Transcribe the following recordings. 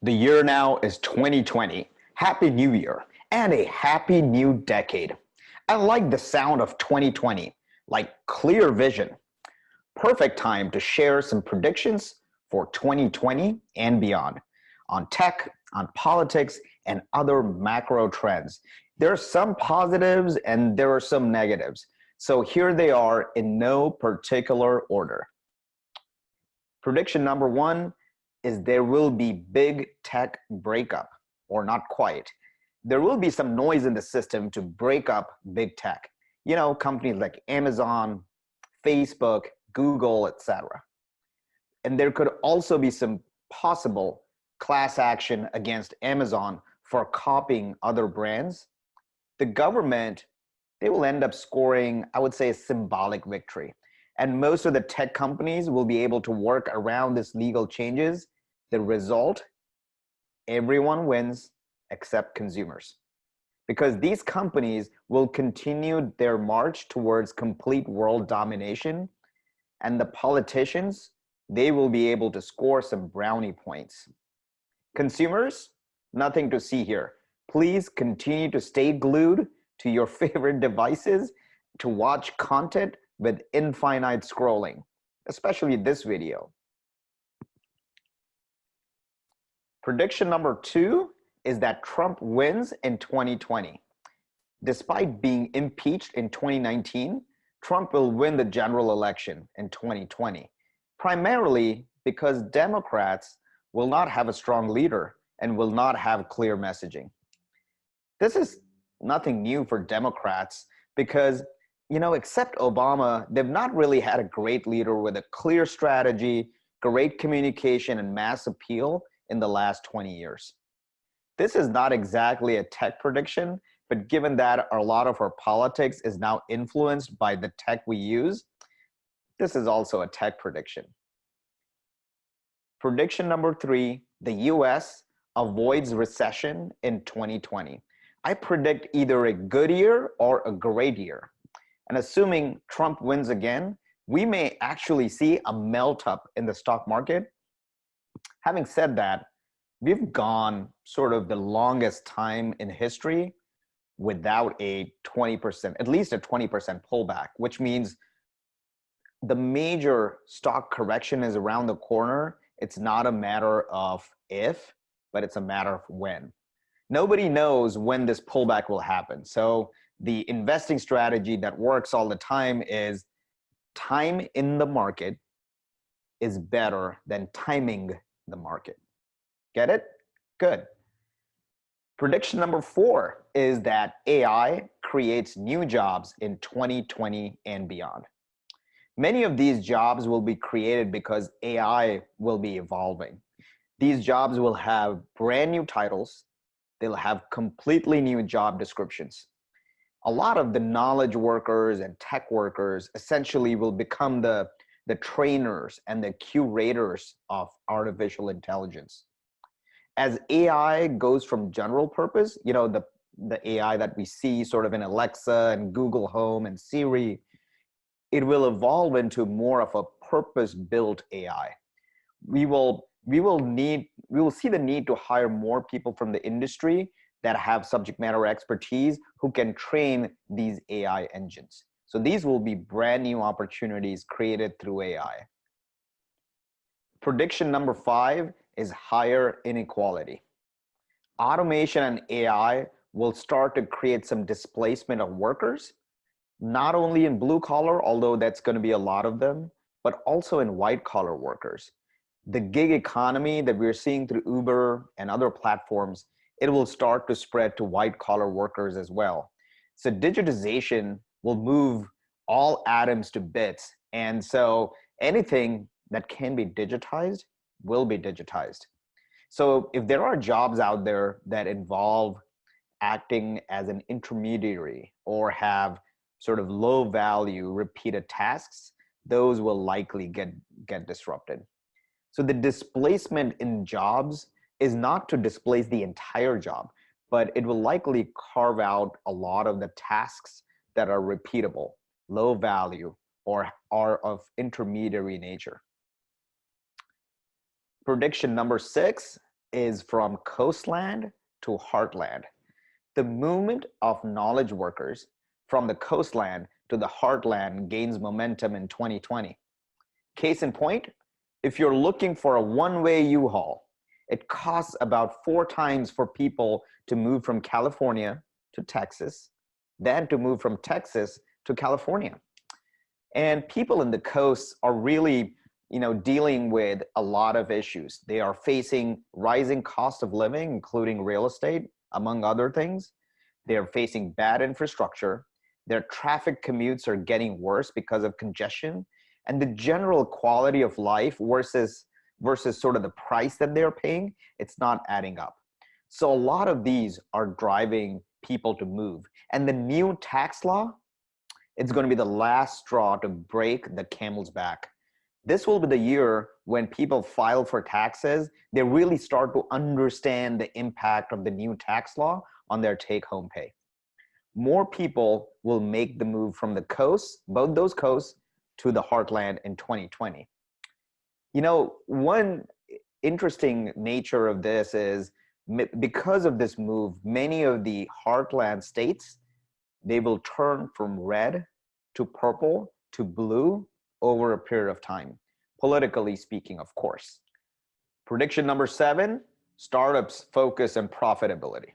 The year now is 2020. Happy New Year and a happy new decade. I like the sound of 2020, like clear vision. Perfect time to share some predictions for 2020 and beyond on tech, on politics, and other macro trends. There are some positives and there are some negatives. So here they are in no particular order. Prediction number one is there will be big tech breakup, or not quite. There will be some noise in the system to break up big tech. You know, companies like Amazon, Facebook, Google, etc. And there could also be some possible class action against Amazon for copying other brands. The government, they will end up scoring, I would say, a symbolic victory. And most of the tech companies will be able to work around these legal changes. The result, everyone wins except consumers. Because these companies will continue their march towards complete world domination, and the politicians, they will be able to score some brownie points. Consumers, nothing to see here. Please continue to stay glued to your favorite devices to watch content with infinite scrolling, especially this video. Prediction number two is that Trump wins in 2020. Despite being impeached in 2019, Trump will win the general election in 2020, primarily because Democrats will not have a strong leader and will not have clear messaging. This is nothing new for Democrats because, you know, except Obama, they've not really had a great leader with a clear strategy, great communication, and mass appeal in the last 20 years. This is not exactly a tech prediction, but given that a lot of our politics is now influenced by the tech we use, this is also a tech prediction. Prediction number three, the US avoids recession in 2020. I predict either a good year or a great year. And assuming Trump wins again, we may actually see a melt up in the stock market. Having said that, we've gone sort of the longest time in history without a 20%, at least a 20% pullback, which means the major stock correction is around the corner. It's not a matter of if, but it's a matter of when. Nobody knows when this pullback will happen. So the investing strategy that works all the time is time in the market is better than timing the market. Get it? Good. Prediction number four is that AI creates new jobs in 2020 and beyond. Many of these jobs will be created because AI will be evolving. These jobs will have brand new titles. They'll have completely new job descriptions. A lot of the knowledge workers and tech workers essentially will become the trainers and the curators of artificial intelligence. As AI goes from general purpose, you know, the AI that we see sort of in Alexa and Google Home and Siri, it will evolve into more of a purpose-built AI. We will see the need to hire more people from the industry that have subject matter expertise who can train these AI engines. So these will be brand new opportunities created through AI. Prediction number five is higher inequality. Automation and AI will start to create some displacement of workers, not only in blue collar, although that's going to be a lot of them, but also in white collar workers. The gig economy that we're seeing through Uber and other platforms, it will start to spread to white collar workers as well. So digitization will move all atoms to bits. And so anything that can be digitized will be digitized. So if there are jobs out there that involve acting as an intermediary or have sort of low value repeated tasks, those will likely get disrupted. So the displacement in jobs is not to displace the entire job, but it will likely carve out a lot of the tasks that are repeatable, low value, or are of intermediary nature. Prediction number 6 is from coastland to heartland. The movement of knowledge workers from the coastland to the heartland gains momentum in 2020. Case in point, if you're looking for a one-way U-Haul, it costs about 4 times for people to move from California to Texas than to move from Texas to California. And people in the coast are really, dealing with a lot of issues. They are facing rising cost of living, including real estate, among other things. They're facing bad infrastructure. Their traffic commutes are getting worse because of congestion, and the general quality of life versus sort of the price that they're paying, it's not adding up. So a lot of these are driving people to move. And the new tax law, it's going to be the last straw to break the camel's back. This will be the year when people file for taxes, they really start to understand the impact of the new tax law on their take-home pay. More people will make the move from the coast, both those coasts, to the heartland in 2020. One interesting nature of this is because of this move, many of the heartland states, they will turn from red to purple to blue over a period of time, politically speaking, of course. Prediction number 7, startups focus on profitability.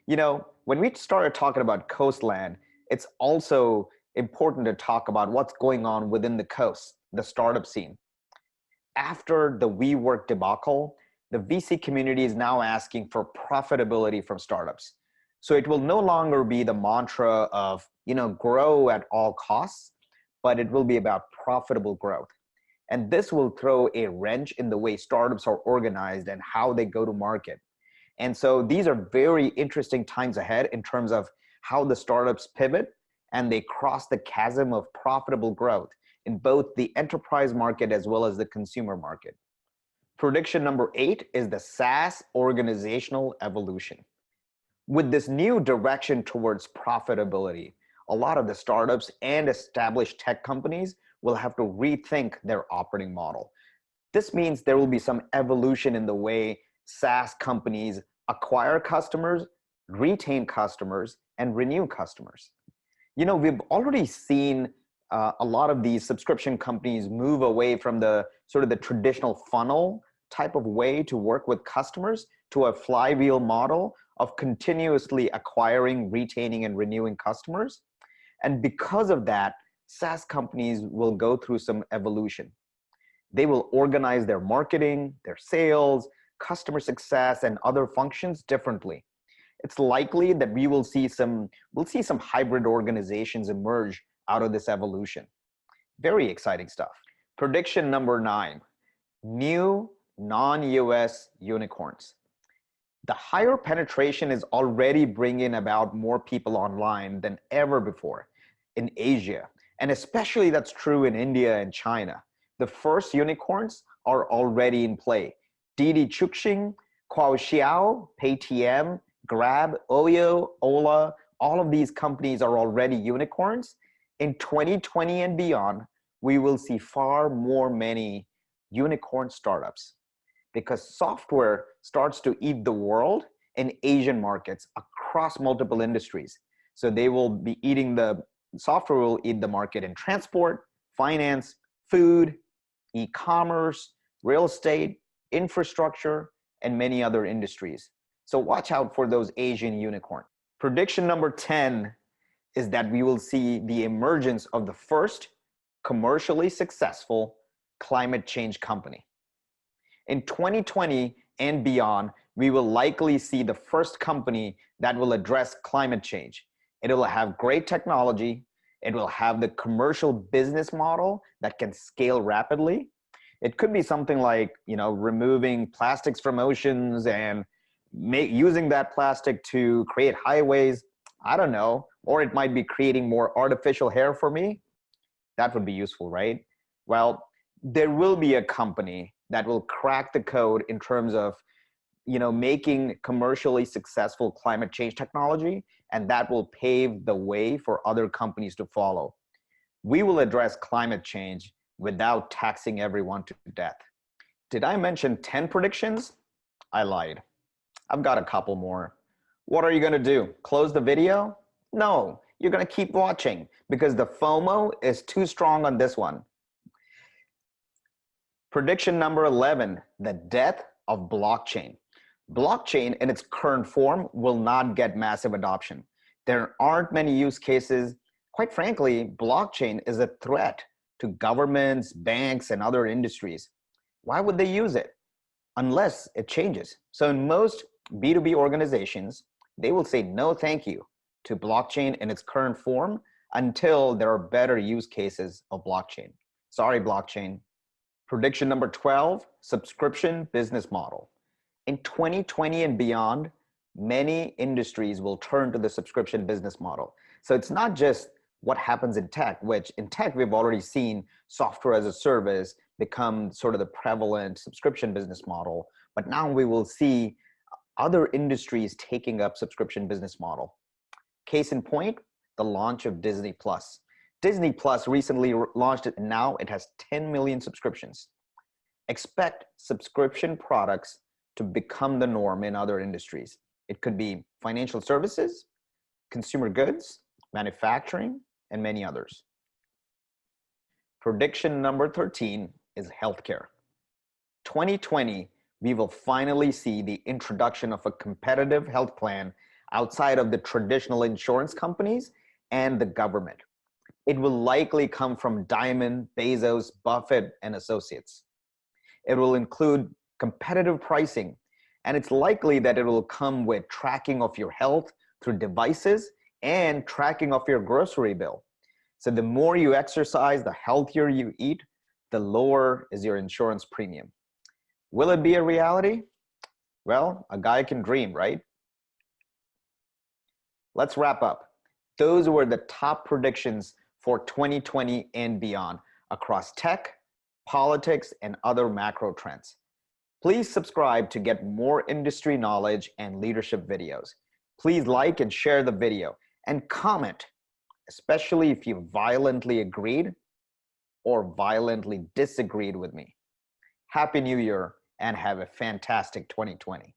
When we started talking about coastland, it's also important to talk about what's going on within the coast, the startup scene. After the WeWork debacle, the VC community is now asking for profitability from startups. So it will no longer be the mantra of, grow at all costs, but it will be about profitable growth. And this will throw a wrench in the way startups are organized and how they go to market. And so these are very interesting times ahead in terms of how the startups pivot and they cross the chasm of profitable growth in both the enterprise market as well as the consumer market. Prediction number 8 is the SaaS organizational evolution. With this new direction towards profitability, a lot of the startups and established tech companies will have to rethink their operating model. This means there will be some evolution in the way SaaS companies acquire customers, retain customers, and renew customers. We've already seen a lot of these subscription companies move away from the sort of the traditional funnel type of way to work with customers to a flywheel model of continuously acquiring, retaining, and renewing customers. And because of that, SaaS companies will go through some evolution. They will organize their marketing, their sales, customer success, and other functions differently. It's likely that we'll see some hybrid organizations emerge out of this evolution. Very exciting stuff. Prediction number 9, new non-US unicorns. The higher penetration is already bringing about more people online than ever before in Asia. And especially that's true in India and China. The first unicorns are already in play. Didi Chuxing, Kuaoxiao, Paytm, Grab, Oyo, Ola, all of these companies are already unicorns. In 2020 and beyond, we will see far more many unicorn startups because software starts to eat the world in Asian markets across multiple industries. So software will eat the market in transport, finance, food, e-commerce, real estate, infrastructure, and many other industries. So watch out for those Asian unicorns. Prediction number 10 is that we will see the emergence of the first commercially successful climate change company. In 2020 and beyond, we will likely see the first company that will address climate change. It will have great technology. It will have the commercial business model that can scale rapidly. It could be something like, removing plastics from oceans and using that plastic to create highways. I don't know. Or it might be creating more artificial hair for me. That would be useful, right? Well, there will be a company that will crack the code in terms of, making commercially successful climate change technology, and that will pave the way for other companies to follow. We will address climate change without taxing everyone to death. Did I mention 10 predictions? I lied. I've got a couple more. What are you going to do? Close the video? No, you're going to keep watching because the FOMO is too strong on this one. Prediction number 11, the death of blockchain. Blockchain in its current form will not get massive adoption. There aren't many use cases. Quite frankly, blockchain is a threat to governments, banks, and other industries. Why would they use it? Unless it changes. So in most B2B organizations, they will say no thank you to blockchain in its current form until there are better use cases of blockchain. Sorry, blockchain. Prediction number 12, subscription business model. In 2020 and beyond, many industries will turn to the subscription business model. So it's not just what happens in tech, which in tech we've already seen software as a service become sort of the prevalent subscription business model, but now we will see other industries taking up subscription business model. Case in point, the launch of Disney Plus. Disney Plus recently launched it, and now it has 10 million subscriptions. Expect subscription products to become the norm in other industries. It could be financial services, consumer goods, manufacturing, and many others. Prediction number 13 is healthcare. 2020, we will finally see the introduction of a competitive health plan outside of the traditional insurance companies and the government. It will likely come from Diamond, Bezos, Buffett, and Associates. It will include competitive pricing, and it's likely that it will come with tracking of your health through devices and tracking of your grocery bill. So the more you exercise, the healthier you eat, the lower is your insurance premium. Will it be a reality? Well, a guy can dream, right? Let's wrap up. Those were the top predictions for 2020 and beyond across tech, politics, and other macro trends. Please subscribe to get more industry knowledge and leadership videos. Please like and share the video and comment, especially if you violently agreed or violently disagreed with me. Happy New Year and have a fantastic 2020.